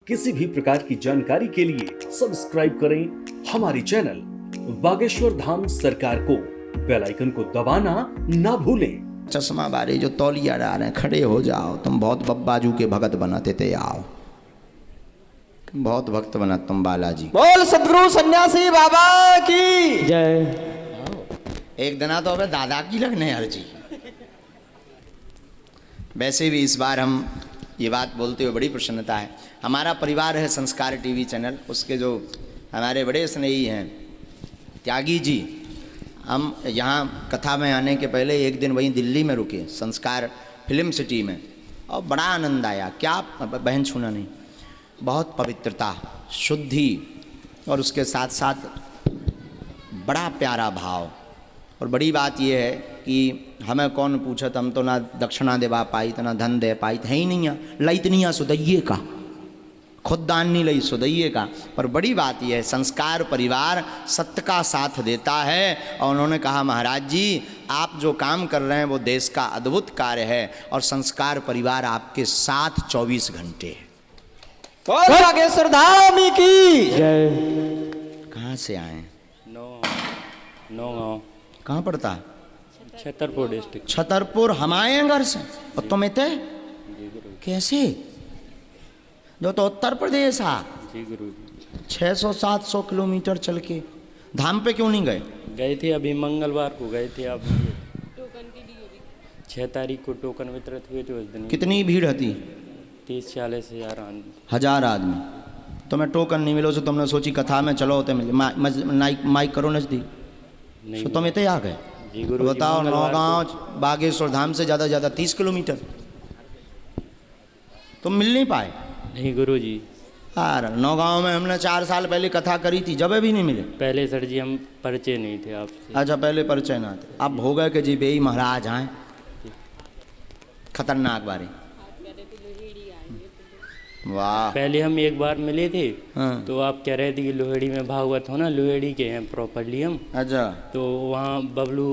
किसी भी प्रकार की जानकारी के लिए सब्सक्राइब करें हमारी चैनल बागेश्वर धाम सरकार को। बेल आइकन को दबाना ना भूलें। चश्मा बारे जो तौलिया डाल रहे हैं, खड़े हो जाओ। तुम बहुत बब्बाजू के भगत बनाते थे, आओ बहुत भक्त बना तुम बालाजी। बोल सदगुरु सन्यासी बाबा की जय। एक दिन तो अबे दादा की लगने हर जी। वैसे भी इस बार हम ये बात बोलते हुए बड़ी प्रसन्नता है। हमारा परिवार है संस्कार टीवी चैनल, उसके जो हमारे बड़े स्नेही हैं त्यागी जी, हम यहाँ कथा में आने के पहले एक दिन वहीं दिल्ली में रुके संस्कार फिल्म सिटी में, और बड़ा आनंद आया। क्या बहन छूना नहीं, बहुत पवित्रता, शुद्धि, और उसके साथ साथ बड़ा प्यारा भाव। और बड़ी बात यह है कि हमें कौन पूछत, हम तो ना दक्षिणा देवा पाई तो ना धन दे पाई, है ही नहीं, लई तो नहीं सुदैये का, खुद दान नहीं लई सुदैये का। पर बड़ी बात यह है संस्कार परिवार सत्य का साथ देता है। और उन्होंने कहा महाराज जी आप जो काम कर रहे हैं वो देश का अद्भुत कार्य है, और संस्कार परिवार आपके साथ 24 घंटे है। बागेश्वर धाम की जय। कहाँ से आए? नौगांव। कहाँ पड़ता है? छतरपुर डिस्ट्रिक्ट। छतरपुर। हम आए हैं घर से, और तुम थे कैसे? जो तो उत्तर प्रदेश आ जी गुरु जी। 600-700 किलोमीटर चल के धाम पे क्यों नहीं गए? गए थे अभी मंगलवार को गए थे। आप 6 तारीख को टोकन वितरित हुए थे उस दिन। कितनी भीड़ थी? 30-40 हजार आदमी। तुम्हें टोकन नहीं मिलो, तो तुमने सोची कथा में चलो तो मिले, माइक करो नजदीक, तो तुम इतने आ गए। जी गुरु जी। बताओ, नौगांव बागेश्वर धाम से ज़्यादा 30 किलोमीटर, तुम मिल नहीं पाए? नहीं गुरु जी। यार नौगांव में हमने 4 साल पहले कथा करी थी, जब भी नहीं मिले। पहले सर जी हम परिचय नहीं थे आपसे। अच्छा, पहले परिचय ना थे, अब हो गए कि जी बेई महाराज आए, खतरनाक बारी। वाह। पहले हम एक बार मिले थे। हाँ। तो आप कह रहे थे कि लोहेड़ी में भागवत हो ना, लोहेड़ी के हैं प्रॉपरली हम। अच्छा। तो वहाँ बबलू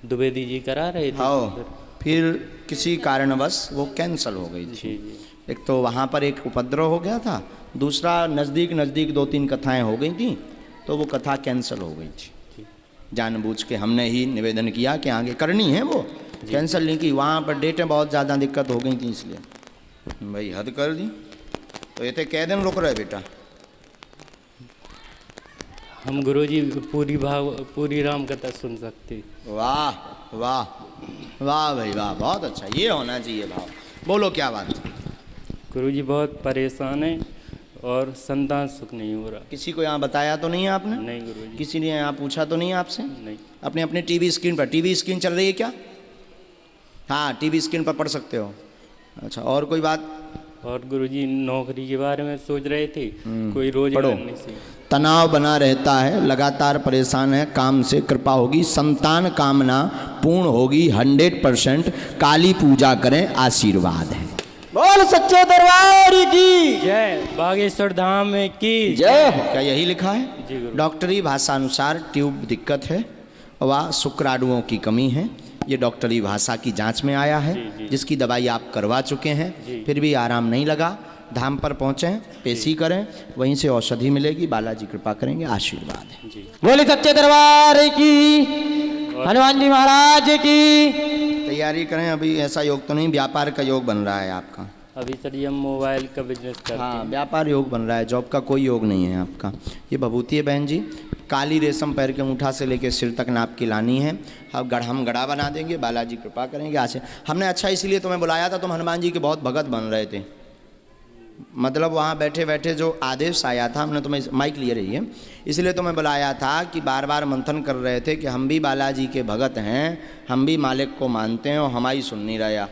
द्विवेदी जी करा रहे थे। आओ, फिर किसी कारणवश वो कैंसिल हो गई थी। जी जी। एक तो वहाँ पर एक उपद्रव हो गया था, दूसरा नज़दीक 2-3 कथाएं हो गई थी, तो वो कथा कैंसिल हो गई थी। जानबूझ के हमने ही निवेदन किया कि आगे करनी है, वो कैंसिल नहीं की। वहाँ पर डेटें बहुत ज़्यादा दिक्कत हो गई थी, इसलिए भाई हद कर दी। तो ये थे कै दिन रुक रहे बेटा? हम गुरु जी पूरी राम कथा सुन सकते। वाह वाह वाह भाई वाह, बहुत अच्छा, ये होना चाहिए भाव। बोलो क्या बात? गुरु जी बहुत परेशान है और संतान सुख नहीं हो रहा। किसी को यहाँ बताया तो नहीं है आपने? नहीं गुरु जी। किसी ने यहाँ पूछा तो नहीं है आपसे? नहीं। अपने अपने टीवी स्क्रीन पर, टीवी स्क्रीन चल रही है क्या? हाँ, टीवी स्क्रीन पर पढ़ सकते हो। अच्छा, और कोई बात? और गुरु जी नौकरी के बारे में सोच रहे थे, कोई रोजगार नहीं से। तनाव बना रहता है, लगातार परेशान है, काम से कृपा होगी, संतान कामना पूर्ण होगी 100%। काली पूजा करें, आशीर्वाद है। बोल सच्चे दरबार की जय। बागेश्वर धाम की जय। क्या यही लिखा है? जी गुरु। डॉक्टरी भाषा अनुसार ट्यूब दिक्कत है व शुक्राणुओं की कमी है। ये डॉक्टरी भाषा की जांच में आया है। जी। जिसकी दवाई आप करवा चुके हैं, जी। फिर भी आराम नहीं लगा। धाम पर पहुँचें, पेशी करें, वहीं से औषधि मिलेगी, बालाजी कृपा करेंगे, आशीर्वाद है। जी। बोले सच्चे दरबार की, हनुमान जी महाराज की। तैयारी करें, अभी ऐसा योग तो नहीं, व्यापार का योग बन रहा है आपका। अभी सर जी हम मोबाइल का बिजनेस करते हाँ, हैं। व्यापार योग बन रहा है, जॉब का कोई योग नहीं है आपका। ये भभूति है बहन जी, काली रेशम पैर के अंगूठा से लेकर सिर तक नाप की लानी है। अब हम गड़ा बना देंगे, बालाजी कृपा करेंगे। आज हमने अच्छा इसलिए तुम्हें बुलाया था, तुम हनुमान जी के बहुत भगत बन रहे थे। मतलब वहाँ बैठे बैठे जो आदेश आया था, हमने तुम्हें माइक लिए रही है, इसलिए तुम्हें बुलाया था कि बार बार मंथन कर रहे थे कि हम भी बालाजी के भगत हैं, हम भी मालिक को मानते हैं, और हमारी सुन नहीं रहा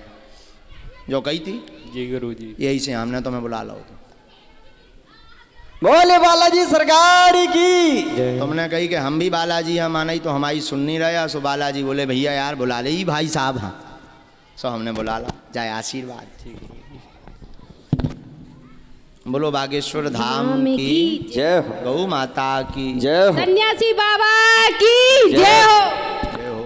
जो कही थी। जी गुरु जी। यही से हमने तुम्हें बुला लो। बोले बालाजी सरकार की। तुमने कही कि हम भी बालाजी हम माना ही, तो हमारी सुन नहीं रहा। सो बालाजी बोले भैया यार बुला ले ही भाई साहब। हाँ, सो हमने बुला ला, जाए आशीर्वाद। बोलो बागेश्वर धाम की जय हो। गौ माता की जय हो। सन्यासी बाबा की जय हो। जय हो।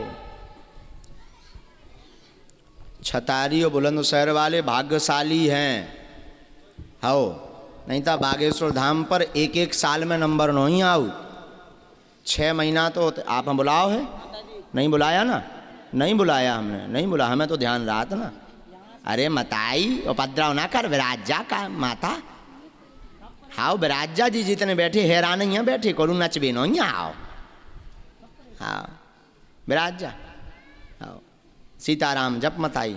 छतारी और बुलंदशहर वाले भाग्यशाली हैं। हो नहीं था बागेश्वर धाम पर एक एक साल में नंबर नहीं आऊ। 6 महीना तो आप हम बुलाओ है, नहीं बुलाया ना, नहीं बुलाया हमने, नहीं बुला, हमें तो ध्यान रहा था ना। अरे मताई उपद्रव ना कर, विराजा का माता। हाँ विराजा जी जितने बैठे हैरान ही हैं बैठे, करूँ नचबे नहीं आओ। हाँ विराजा आओ, सीताराम जप मताई।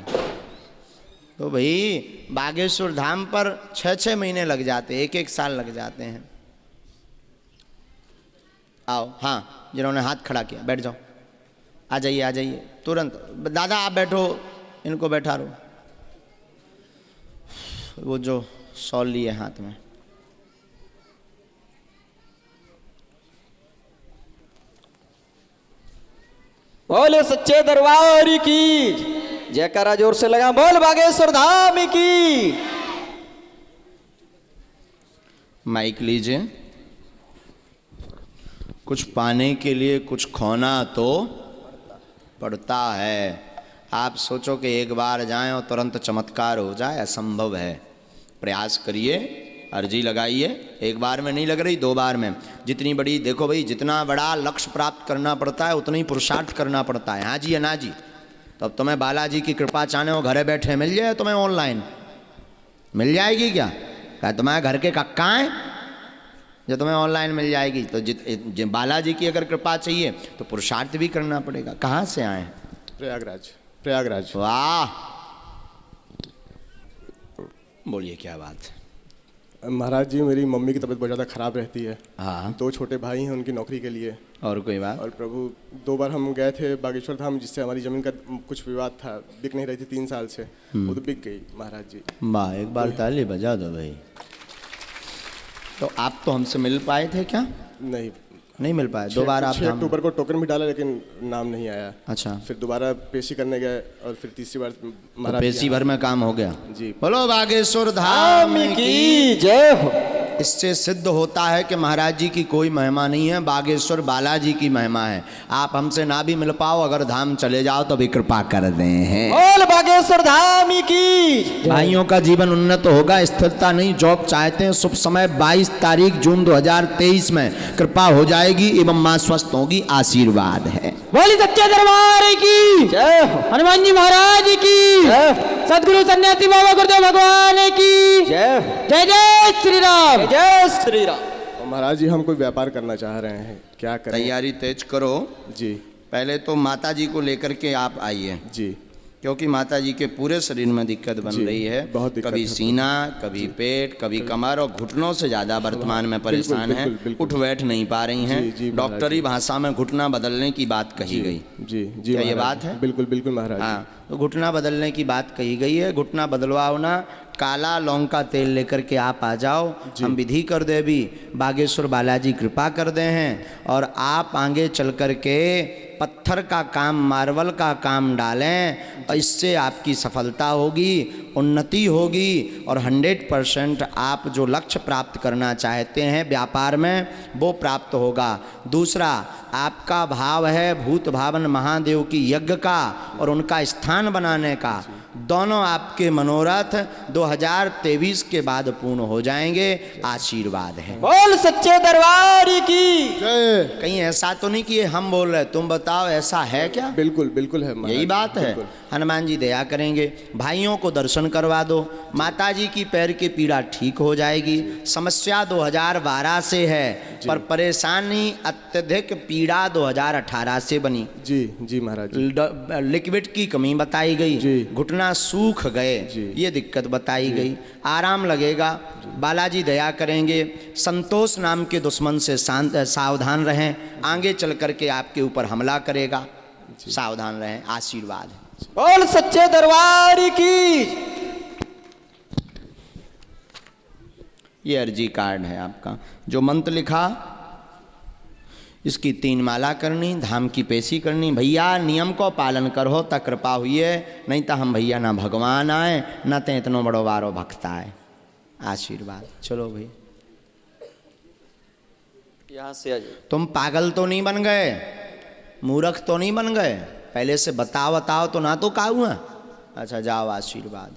तो भाई बागेश्वर धाम पर 6-6 महीने लग जाते, एक एक साल लग जाते हैं। आओ, हाँ जिन्होंने हाथ खड़ा किया बैठ जाओ, आ जाइए आ जाइए तुरंत। दादा आप बैठो, इनको बैठा रहो। वो जो शॉल लिए हाथ में, बोले सच्चे दरबार की जयकारा जोर से लगा, बोल बागेश्वर धाम की। माइक लीजिए। कुछ पाने के लिए कुछ खोना तो पड़ता है। आप सोचो कि एक बार जाएं और तुरंत चमत्कार हो जाए, असंभव है। प्रयास करिए, अर्जी लगाइए। एक बार में नहीं लग रही, 2 बार में। जितनी बड़ी, देखो भाई, जितना बड़ा लक्ष्य प्राप्त करना पड़ता है उतना ही पुरुषार्थ करना पड़ता है। हाँ जी या ना जी? तो अब तुम्हें बालाजी की कृपा चाहने हो घरे बैठे मिल जाए, तुम्हें ऑनलाइन मिल जाएगी क्या? क्या तुम्हारे घर के कक्का हैं जो तुम्हें ऑनलाइन मिल जाएगी? तो बालाजी की अगर कृपा चाहिए तो पुरुषार्थ भी करना पड़ेगा। कहाँ से आए? प्रयागराज। प्रयागराज। वाह, बोलिए क्या बात है? महाराज जी मेरी मम्मी की तबीयत बहुत ज़्यादा ख़राब रहती है। हाँ। 2 छोटे भाई हैं उनकी नौकरी के लिए। और कोई बात? और प्रभु 2 बार हम गए थे बागेश्वर धाम, जिससे हमारी ज़मीन का कुछ विवाद था, बिक नहीं रही थी 3 साल से, वो तो बिक गई महाराज जी। वाह, एक बार ताली बजा दो भाई। तो आप तो हमसे मिल पाए थे क्या? नहीं मिल पाए। 2 बार आप 6 अक्टूबर को टोकन भी डाला लेकिन नाम नहीं आया। अच्छा। फिर दोबारा पेशी करने गए और फिर तीसरी बार तो महाराज पेशी भर में काम हो गया जी। बोलो बागेश्वर धाम की जय हो। इससे सिद्ध होता है कि महाराज जी की कोई महिमा नहीं है, बागेश्वर बालाजी की महिमा है। आप हमसे ना भी मिल पाओ, अगर धाम चले जाओ तो भी कृपा कर दे हैं। बोल बागेश्वर धाम की। भाइयों का जीवन उन्नत होगा, स्थिरता नहीं। जॉब चाहते हैं, शुभ समय 22 तारीख जून 2023 में कृपा हो जाएगी एवं मां स्वस्थ होगी, आशीर्वाद है। बोली सच्चे दरबार की जय हो। हनुमान जी महाराज की जय हो। सदगुरु सन्यासी बाबा गुरुदेव भगवान की जय हो। जय जय श्री राम, जय श्री राम। और महाराज जी हम कोई व्यापार करना चाह रहे हैं, क्या करें? तैयारी तेज करो जी। पहले तो माता जी को लेकर के आप आइए जी। क्योंकि माता जी के पूरे शरीर में दिक्कत बन रही है। बहुत दिक्कत कभी है। सीना, कभी पेट, कभी कमर और घुटनों से ज़्यादा वर्तमान में परेशान है। उठ बैठ नहीं पा रही जी, हैं। डॉक्टरी भाषा में घुटना बदलने की बात कही गई। जी जी। क्या ये महाराज बात है? बिल्कुल बिल्कुल महाराज। हाँ, तो घुटना बदलने की बात कही गई है। घुटना बदलवाओ ना, काला लौंग का तेल लेकर के आप आ जाओ, हम विधि कर दे भी, बागेश्वर बालाजी कृपा कर दे हैं। और आप आगे चल कर के पत्थर का काम, मार्बल का काम डालें और इससे आपकी सफलता होगी, उन्नति होगी और 100% आप जो लक्ष्य प्राप्त करना चाहते हैं व्यापार में वो प्राप्त होगा। दूसरा, आपका भाव है भूत भावन महादेव की यज्ञ का और उनका स्थान बनाने का। दोनों आपके मनोरथ 2023 के बाद पूर्ण हो जाएंगे, आशीर्वाद है। बोल सच्चे दरबार की जय। कहीं ऐसा तो नहीं कि ये हम बोल रहे, तुम बताओ ऐसा है क्या? बिल्कुल बिल्कुल है महाराज। यही बात है। बिल्कुल। हनुमान जी दया करेंगे। भाइयों को दर्शन करवा दो, माता जी की पैर की पीड़ा ठीक हो जाएगी। समस्या 2012 से है पर परेशानी अत्यधिक पीड़ा 2018 से बनी। जी जी महाराज जी। लिक्विड की कमी बताई गई, जी। घुटना सूख गए, जी। ये दिक्कत बताई गई। आराम लगेगा, बालाजी दया करेंगे। संतोष नाम के दुश्मन से सावधान रहें, आगे चल करके आपके ऊपर हमला करेगा, सावधान रहें, आशीर्वाद है। बोल सच्चे दरबार की। ये अर्जी कार्ड है आपका। जो मंत्र लिखा इसकी 3 माला करनी, धाम की पेशी करनी। भैया नियम को पालन करो तक कृपा हुई है, नहीं तो हम भैया ना भगवान आए ना ते इतनो बड़ो बारो भक्त आए, आशीर्वाद। चलो भाई, यहाँ से आ जाओ। तुम पागल तो नहीं बन गए, मूर्ख तो नहीं बन गए? पहले से बताओ तो ना तो का हुआ। अच्छा जाओ, आशीर्वाद।